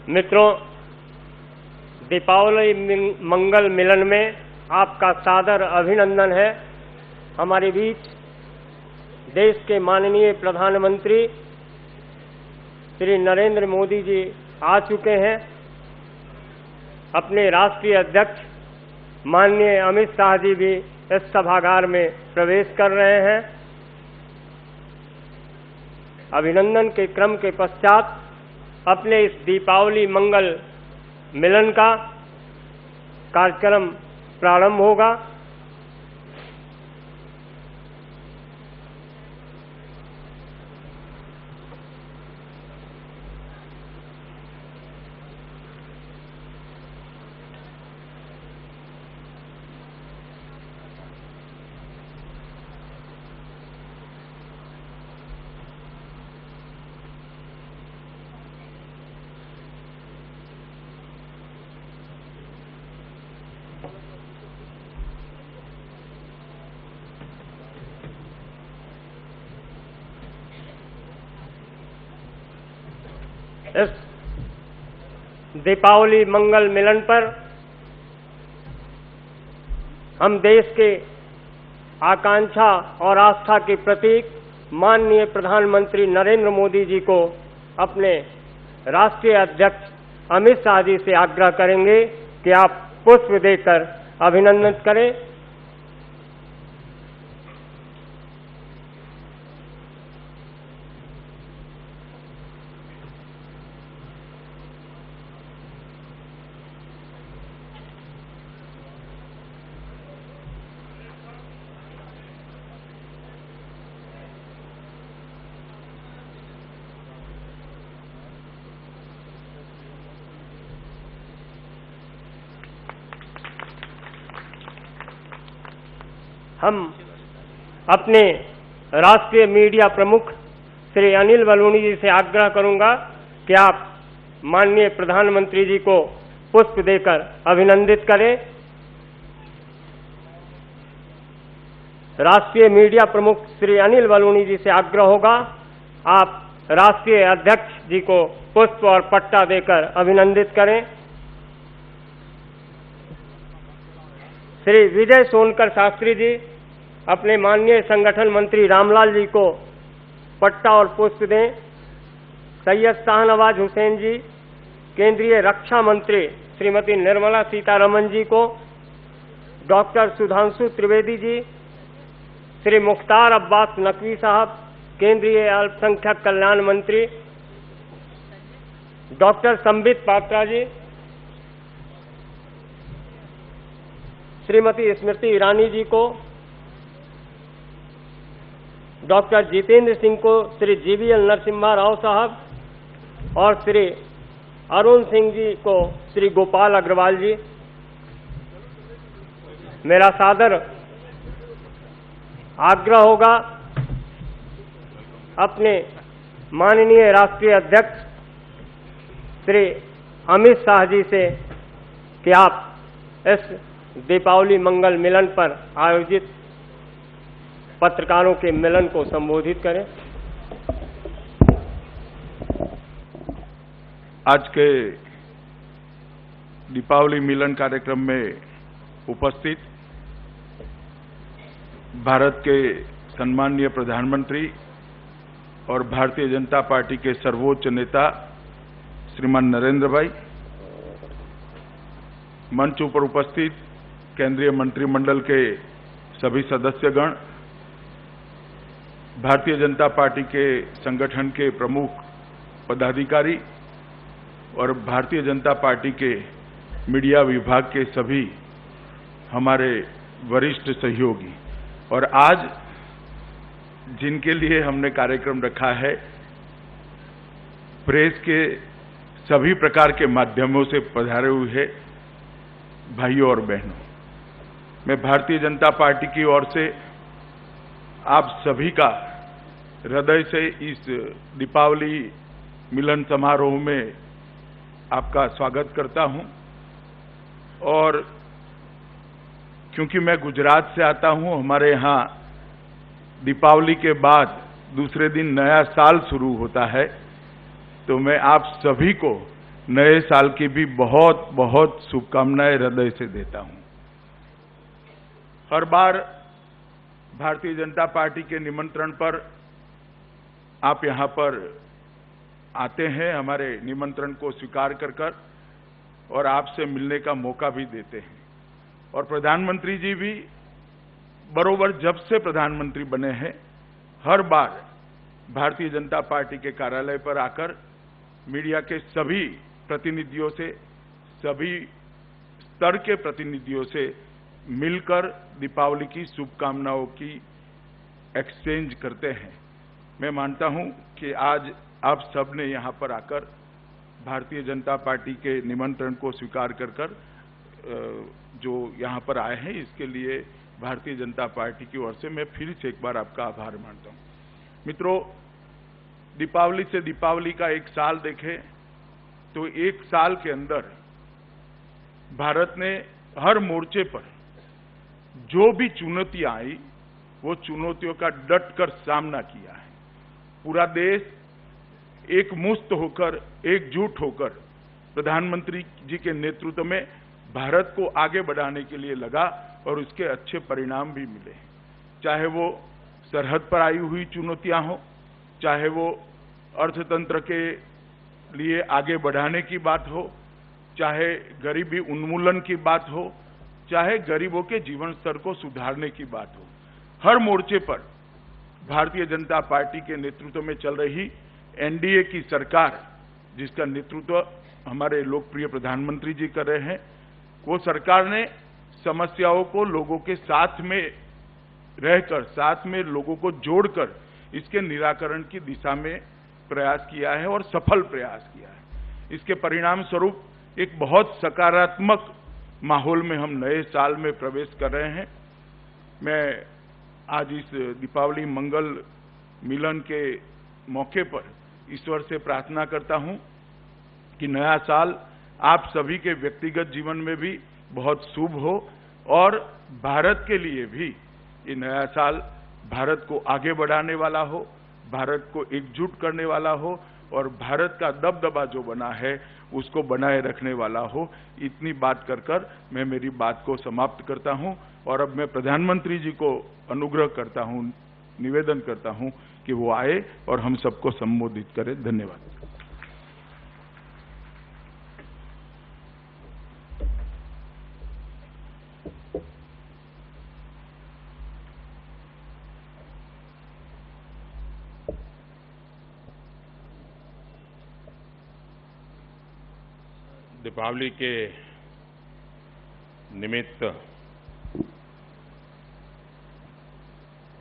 मित्रों, दीपावली मंगल मिलन में आपका सादर अभिनंदन है। हमारे बीच देश के माननीय प्रधानमंत्री श्री नरेंद्र मोदी जी आ चुके हैं। अपने राष्ट्रीय अध्यक्ष माननीय अमित शाह जी भी इस सभागार में प्रवेश कर रहे हैं। अभिनंदन के क्रम के पश्चात अपने इस दीपावली मंगल मिलन का कार्यक्रम प्रारंभ होगा। इस दीपावली मंगल मिलन पर हम देश के आकांक्षा और आस्था के प्रतीक माननीय प्रधानमंत्री नरेंद्र मोदी जी को अपने राष्ट्रीय अध्यक्ष अमित शाह जी से आग्रह करेंगे कि आप पुष्प देकर अभिनंदन करें। हम अपने राष्ट्रीय मीडिया प्रमुख श्री अनिल बलूनी जी से आग्रह करूंगा कि आप माननीय प्रधानमंत्री जी को पुष्प देकर अभिनंदित करें। राष्ट्रीय मीडिया प्रमुख श्री अनिल बलूनी जी से आग्रह होगा, आप राष्ट्रीय अध्यक्ष जी को पुष्प और पट्टा देकर अभिनंदित करें। श्री विजय सोनकर शास्त्री जी अपने माननीय संगठन मंत्री रामलाल जी को पट्टा और पुष्प दें। सैयद शाहनवाज हुसैन जी केंद्रीय रक्षा मंत्री श्रीमती निर्मला सीतारमण जी को, डॉक्टर सुधांशु त्रिवेदी जी, श्री मुख्तार अब्बास नकवी साहब केंद्रीय अल्पसंख्यक कल्याण मंत्री, डॉक्टर संबित पात्रा जी, श्रीमती स्मृति ईरानी जी को, डॉक्टर जितेंद्र सिंह को श्री जीवीएल नरसिम्हा राव साहब और श्री अरुण सिंह जी को श्री गोपाल अग्रवाल जी। मेरा सादर आग्रह होगा अपने माननीय राष्ट्रीय अध्यक्ष श्री अमित शाह जी से कि आप इस दीपावली मंगल मिलन पर आयोजित पत्रकारों के मिलन को संबोधित करें। आज के दीपावली मिलन कार्यक्रम में उपस्थित भारत के सम्माननीय प्रधानमंत्री और भारतीय जनता पार्टी के सर्वोच्च नेता श्रीमान नरेंद्र भाई, मंच पर उपस्थित केंद्रीय मंत्रिमंडल के सभी सदस्यगण, भारतीय जनता पार्टी के संगठन के प्रमुख पदाधिकारी और भारतीय जनता पार्टी के मीडिया विभाग के सभी हमारे वरिष्ठ सहयोगी, और आज जिनके लिए हमने कार्यक्रम रखा है, प्रेस के सभी प्रकार के माध्यमों से पधारे हुए भाइयों और बहनों, मैं भारतीय जनता पार्टी की ओर से आप सभी का हृदय से इस दीपावली मिलन समारोह में आपका स्वागत करता हूं। और क्योंकि मैं गुजरात से आता हूं, हमारे यहाँ दीपावली के बाद दूसरे दिन नया साल शुरू होता है, तो मैं आप सभी को नए साल की भी बहुत बहुत शुभकामनाएं हृदय से देता हूं। हर बार भारतीय जनता पार्टी के निमंत्रण पर आप यहां पर आते हैं, हमारे निमंत्रण को स्वीकार कर और आपसे मिलने का मौका भी देते हैं। और प्रधानमंत्री जी भी बरोबर जब से प्रधानमंत्री बने हैं, हर बार भारतीय जनता पार्टी के कार्यालय पर आकर मीडिया के सभी प्रतिनिधियों से, सभी स्तर के प्रतिनिधियों से मिलकर दीपावली की शुभकामनाओं की एक्सचेंज करते हैं। मैं मानता हूं कि आज आप सब ने यहां पर आकर भारतीय जनता पार्टी के निमंत्रण को स्वीकार कर जो यहां पर आए हैं, इसके लिए भारतीय जनता पार्टी की ओर से मैं फिर से एक बार आपका आभार मानता हूं। मित्रों, दीपावली से दीपावली का एक साल देखें तो एक साल के अंदर भारत ने हर मोर्चे पर जो भी चुनौतियां आई, वो चुनौतियों का डटकर सामना किया है। पूरा देश एक मुश्त होकर, एकजुट होकर प्रधानमंत्री जी के नेतृत्व में भारत को आगे बढ़ाने के लिए लगा और उसके अच्छे परिणाम भी मिले। चाहे वो सरहद पर आई हुई चुनौतियां हो, चाहे वो अर्थतंत्र के लिए आगे बढ़ाने की बात हो, चाहे गरीबी उन्मूलन की बात हो, चाहे गरीबों के जीवन स्तर को सुधारने की बात हो, हर मोर्चे पर भारतीय जनता पार्टी के नेतृत्व में चल रही एनडीए की सरकार, जिसका नेतृत्व हमारे लोकप्रिय प्रधानमंत्री जी कर रहे हैं, वो सरकार ने समस्याओं को लोगों के साथ में रहकर, साथ में लोगों को जोड़कर इसके निराकरण की दिशा में प्रयास किया है और सफल प्रयास किया है। इसके परिणाम स्वरूप एक बहुत सकारात्मक माहौल में हम नए साल में प्रवेश कर रहे हैं। मैं आज इस दीपावली मंगल मिलन के मौके पर ईश्वर से प्रार्थना करता हूं कि नया साल आप सभी के व्यक्तिगत जीवन में भी बहुत शुभ हो और भारत के लिए भी ये नया साल भारत को आगे बढ़ाने वाला हो, भारत को एकजुट करने वाला हो और भारत का दबदबा जो बना है उसको बनाए रखने वाला हो। इतनी बात कर मैं मेरी बात को समाप्त करता हूं और अब मैं प्रधानमंत्री जी को अनुग्रह करता हूं, निवेदन करता हूं कि वो आए और हम सबको संबोधित करें। धन्यवाद। दीपावली के निमित्त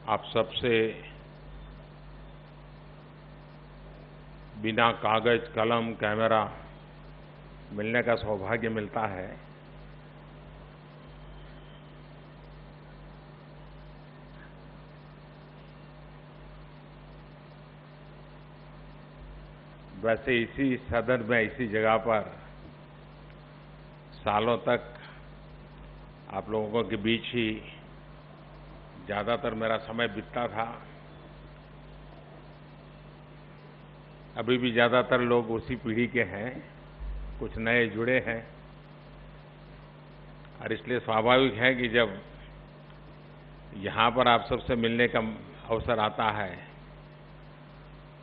आप सबसे बिना कागज, कलम, कैमरा मिलने का सौभाग्य मिलता है। वैसे इसी सदन में, इसी जगह पर सालों तक आप लोगों के बीच ही ज्यादातर मेरा समय बीतता था। अभी भी ज्यादातर लोग उसी पीढ़ी के हैं, कुछ नए जुड़े हैं और इसलिए स्वाभाविक है कि जब यहां पर आप सबसे मिलने का अवसर आता है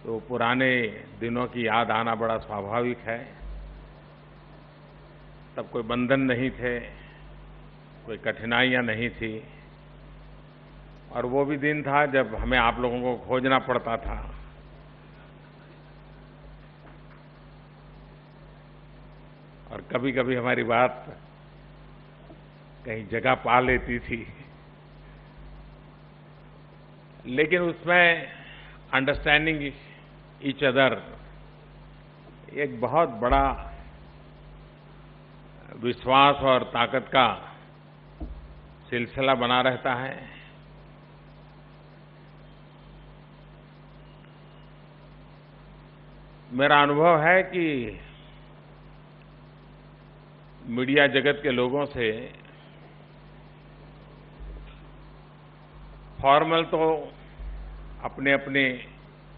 तो पुराने दिनों की याद आना बड़ा स्वाभाविक है। तब कोई बंधन नहीं थे, कोई कठिनाइयां नहीं थी और वो भी दिन था जब हमें आप लोगों को खोजना पड़ता था। और कभी-कभी हमारी बात कहीं जगह पा लेती थी, लेकिन उसमें अंडरस्टैंडिंग ईच अदर एक बहुत बड़ा विश्वास और ताकत का सिलसिला बना रहता है। मेरा अनुभव है कि मीडिया जगत के लोगों से फॉर्मल तो अपने अपने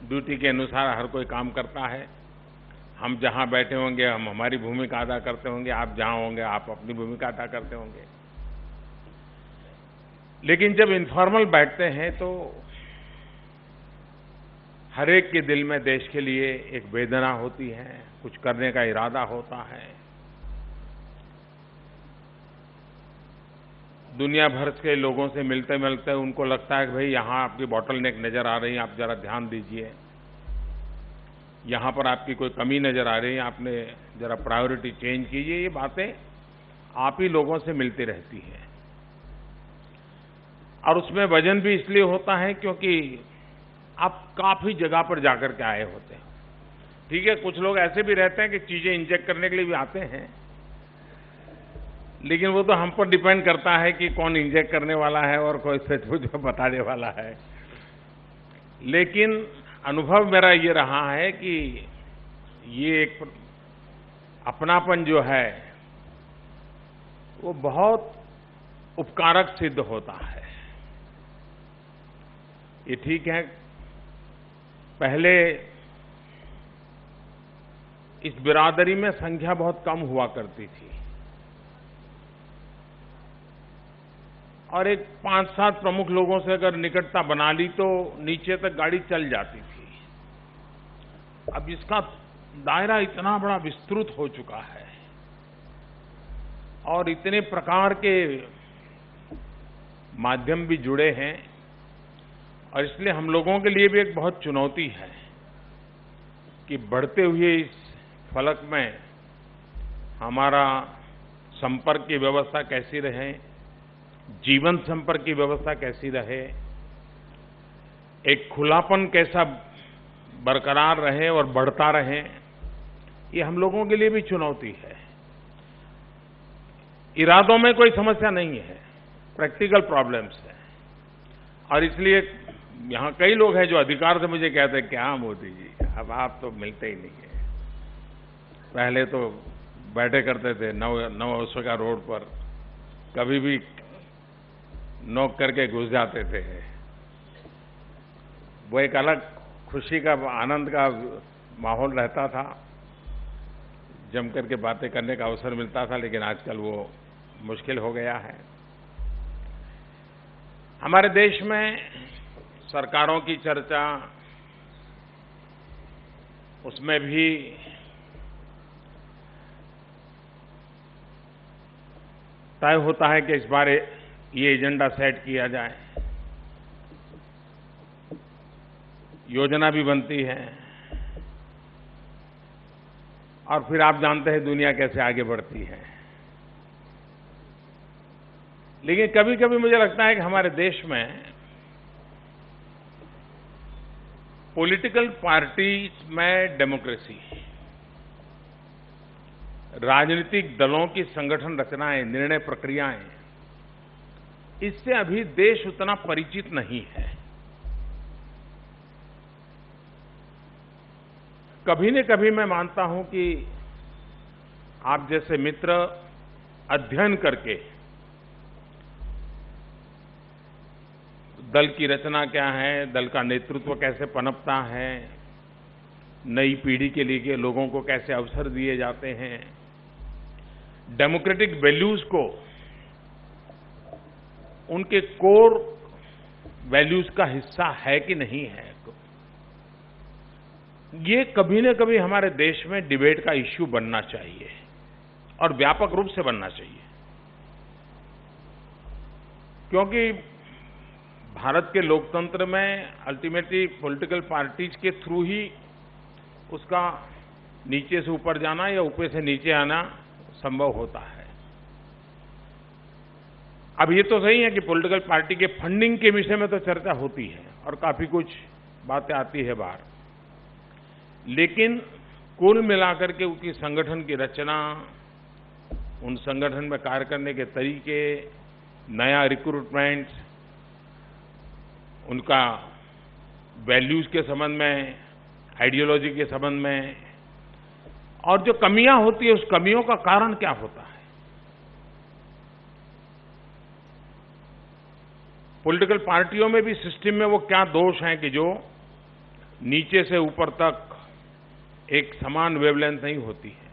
ड्यूटी के अनुसार हर कोई काम करता है। हम जहां बैठे होंगे हम हमारी भूमिका अदा करते होंगे, आप जहां होंगे आप अपनी भूमिका अदा करते होंगे। लेकिन जब इनफॉर्मल बैठते हैं तो हर एक के दिल में देश के लिए एक वेदना होती है, कुछ करने का इरादा होता है। दुनिया भर के लोगों से मिलते मिलते उनको लगता है कि भाई यहाँ आपकी बॉटलनेक नजर आ रही है, आप जरा ध्यान दीजिए। यहाँ पर आपकी कोई कमी नजर आ रही है, आपने जरा प्रायोरिटी चेंज कीजिए। ये बातें आप ही लोगों से मिलती रहती हैं और उसमें वजन भी इसलिए होता है क्योंकि आप काफी जगह पर जाकर के आए होते हैं। ठीक है, कुछ लोग ऐसे भी रहते हैं कि चीजें इंजेक्ट करने के लिए भी आते हैं, लेकिन वो तो हम पर डिपेंड करता है कि कौन इंजेक्ट करने वाला है और कोई सचमुच बताने वाला है। लेकिन अनुभव मेरा ये रहा है कि ये एक अपनापन जो है वो बहुत उपकारक सिद्ध होता है। ये ठीक है, पहले इस बिरादरी में संख्या बहुत कम हुआ करती थी और एक 5-7 प्रमुख लोगों से अगर निकटता बना ली तो नीचे तक गाड़ी चल जाती थी। अब इसका दायरा इतना बड़ा विस्तृत हो चुका है और इतने प्रकार के माध्यम भी जुड़े हैं और इसलिए हम लोगों के लिए भी एक बहुत चुनौती है कि बढ़ते हुए इस फलक में हमारा संपर्क की व्यवस्था कैसी रहे, जीवन संपर्क की व्यवस्था कैसी रहे, एक खुलापन कैसा बरकरार रहे और बढ़ता रहे। ये हम लोगों के लिए भी चुनौती है। इरादों में कोई समस्या नहीं है, प्रैक्टिकल प्रॉब्लम्स है और इसलिए यहाँ कई लोग हैं जो अधिकार से मुझे कहते हैं क्या मोदी जी, अब आप तो मिलते ही नहीं है। पहले तो बैठे करते थे नव अशोका रोड पर, कभी भी नोक करके घुस जाते थे। वो एक अलग खुशी का, आनंद का माहौल रहता था, जम करके बातें करने का अवसर मिलता था। लेकिन आजकल वो मुश्किल हो गया है। हमारे देश में सरकारों की चर्चा, उसमें भी तय होता है कि इस बार ये एजेंडा सेट किया जाए, योजना भी बनती है और फिर आप जानते हैं दुनिया कैसे आगे बढ़ती है। लेकिन कभी कभी मुझे लगता है कि हमारे देश में पॉलिटिकल पार्टीज में डेमोक्रेसी, राजनीतिक दलों की संगठन रचनाएं, निर्णय प्रक्रियाएं, इससे अभी देश उतना परिचित नहीं है। कभी न कभी मैं मानता हूं कि आप जैसे मित्र अध्ययन करके दल की रचना क्या है, दल का नेतृत्व कैसे पनपता है, नई पीढ़ी के लिए लोगों को कैसे अवसर दिए जाते हैं, डेमोक्रेटिक वैल्यूज को, उनके कोर वैल्यूज का हिस्सा है कि नहीं है, ये कभी न कभी हमारे देश में डिबेट का इश्यू बनना चाहिए और व्यापक रूप से बनना चाहिए। क्योंकि भारत के लोकतंत्र में अल्टीमेटली पॉलिटिकल पार्टीज के थ्रू ही उसका नीचे से ऊपर जाना या ऊपर से नीचे आना संभव होता है। अब ये तो सही है कि पॉलिटिकल पार्टी के फंडिंग के विषय में तो चर्चा होती है और काफी कुछ बातें आती है बाहर, लेकिन कुल मिलाकर के उनकी संगठन की रचना, उन संगठन में कार्य करने के तरीके, नया रिक्रूटमेंट, उनका वैल्यूज के संबंध में, आइडियोलॉजी के संबंध में, और जो कमियां होती है उस कमियों का कारण क्या होता है। पॉलिटिकल पार्टियों में भी सिस्टम में वो क्या दोष हैं कि जो नीचे से ऊपर तक एक समान वेवलेंथ नहीं होती है।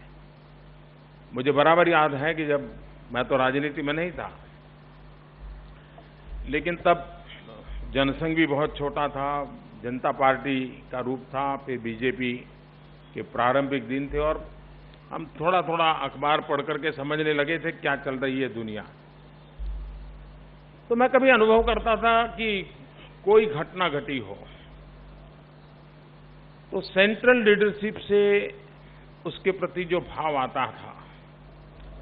मुझे बराबर याद है कि जब मैं तो राजनीति में नहीं था, लेकिन तब जनसंघ भी बहुत छोटा था, जनता पार्टी का रूप था, फिर बीजेपी के प्रारंभिक दिन थे और हम थोड़ा थोड़ा अखबार पढ़ करके समझने लगे थे क्या चल रही है दुनिया। तो मैं कभी अनुभव करता था कि कोई घटना घटी हो तो सेंट्रल लीडरशिप से उसके प्रति जो भाव आता था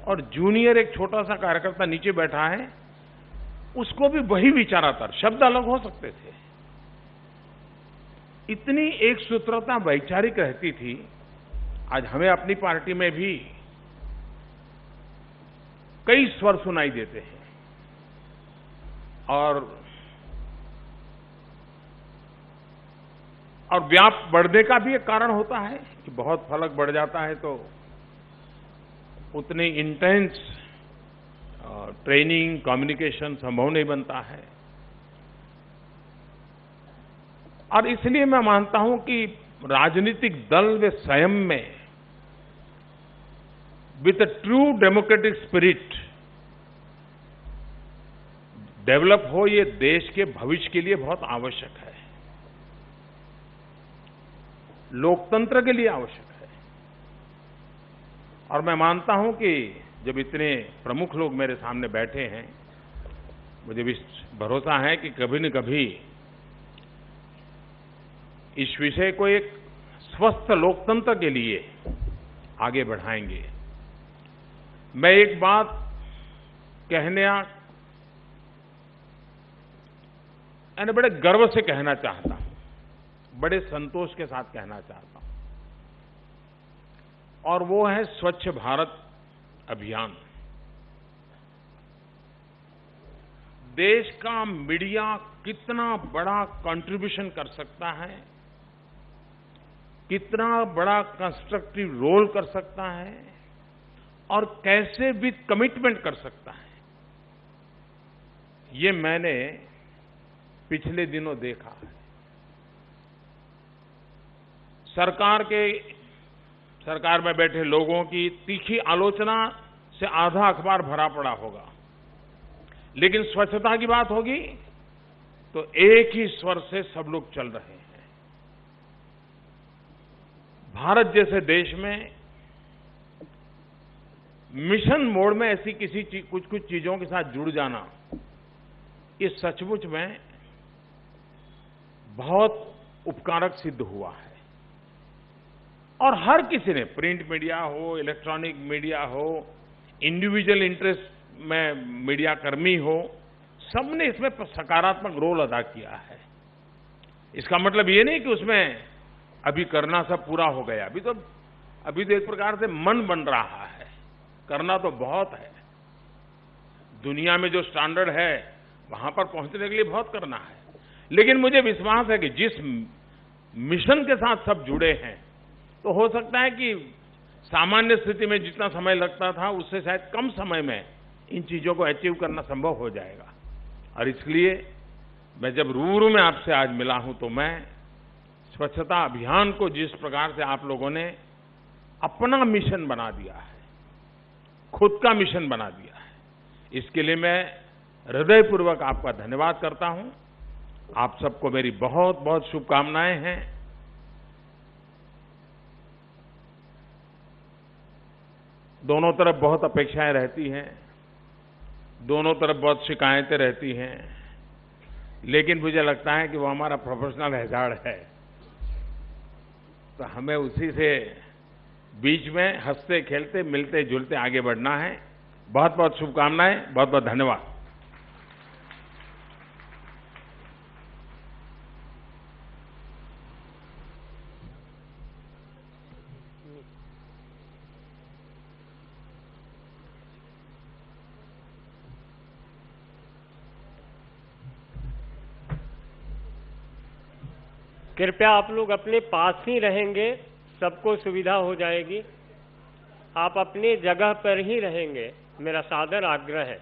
और जूनियर एक छोटा सा कार्यकर्ता नीचे बैठा है उसको भी वही विचार आता, शब्द अलग हो सकते थे, इतनी एक सूत्रता वैचारिक रहती थी। आज हमें अपनी पार्टी में भी कई स्वर सुनाई देते हैं और व्याप बढ़ने का भी एक कारण होता है कि बहुत फलक बढ़ जाता है तो उतनी इंटेंस ट्रेनिंग कम्युनिकेशन संभव नहीं बनता है। और इसलिए मैं मानता हूं कि राजनीतिक दल वे स्वयं में with a true democratic spirit develop हो, ये देश के भविष्य के लिए बहुत आवश्यक है, लोकतंत्र के लिए आवश्यक है। और मैं मानता हूं कि जब इतने प्रमुख लोग मेरे सामने बैठे हैं, मुझे भी भरोसा है कि कभी न कभी इस विषय को एक स्वस्थ लोकतंत्र के लिए आगे बढ़ाएंगे। मैं एक बात यानी बड़े गर्व से कहना चाहता हूं, बड़े संतोष के साथ कहना चाहता हूं, और वो है स्वच्छ भारत अभियान। देश का मीडिया कितना बड़ा कंट्रीब्यूशन कर सकता है, कितना बड़ा कंस्ट्रक्टिव रोल कर सकता है और कैसे भी कमिटमेंट कर सकता है, ये मैंने पिछले दिनों देखा है। सरकार में बैठे लोगों की तीखी आलोचना से आधा अखबार भरा पड़ा होगा, लेकिन स्वच्छता की बात होगी तो एक ही स्वर से सब लोग चल रहे हैं। भारत जैसे देश में मिशन मोड में ऐसी कुछ चीजों के साथ जुड़ जाना, ये सचमुच में बहुत उपकारक सिद्ध हुआ है। और हर किसी ने, प्रिंट मीडिया हो, इलेक्ट्रॉनिक मीडिया हो, इंडिविजुअल इंटरेस्ट में मीडिया कर्मी हो, सबने इसमें सकारात्मक रोल अदा किया है। इसका मतलब ये नहीं कि उसमें अभी करना सब पूरा हो गया, अभी तो एक प्रकार से मन बन रहा है, करना तो बहुत है। दुनिया में जो स्टैंडर्ड है वहां पर पहुंचने के लिए बहुत करना है, लेकिन मुझे विश्वास है कि जिस मिशन के साथ सब जुड़े हैं तो हो सकता है कि सामान्य स्थिति में जितना समय लगता था उससे शायद कम समय में इन चीजों को अचीव करना संभव हो जाएगा। और इसलिए मैं जब रूबरू में आपसे आज मिला हूं तो मैं स्वच्छता अभियान को जिस प्रकार से आप लोगों ने अपना मिशन बना दिया है, खुद का मिशन बना दिया है, इसके लिए मैं हृदयपूर्वक आपका धन्यवाद करता हूं। आप सबको मेरी बहुत बहुत शुभकामनाएं हैं। दोनों तरफ बहुत अपेक्षाएं रहती हैं, दोनों तरफ बहुत शिकायतें रहती हैं, लेकिन मुझे लगता है कि वो हमारा प्रोफेशनल हैजार्ड है, तो हमें उसी से बीच में हंसते खेलते मिलते जुलते आगे बढ़ना है। बहुत बहुत शुभकामनाएं, बहुत बहुत धन्यवाद। कृपया आप लोग अपने पास ही रहेंगे, सबको सुविधा हो जाएगी। आप अपनी जगह पर ही रहेंगे, मेरा सादर आग्रह है।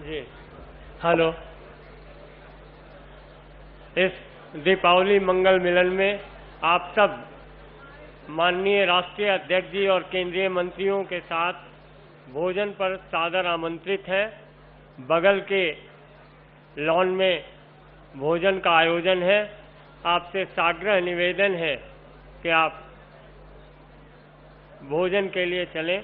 जी हेलो। इस दीपावली मंगल मिलन में आप सब माननीय राष्ट्रीय अध्यक्ष जी और केंद्रीय मंत्रियों के साथ भोजन पर सादर आमंत्रित हैं। बगल के लॉन में भोजन का आयोजन है। आपसे साग्रह निवेदन है कि आप भोजन के लिए चलें।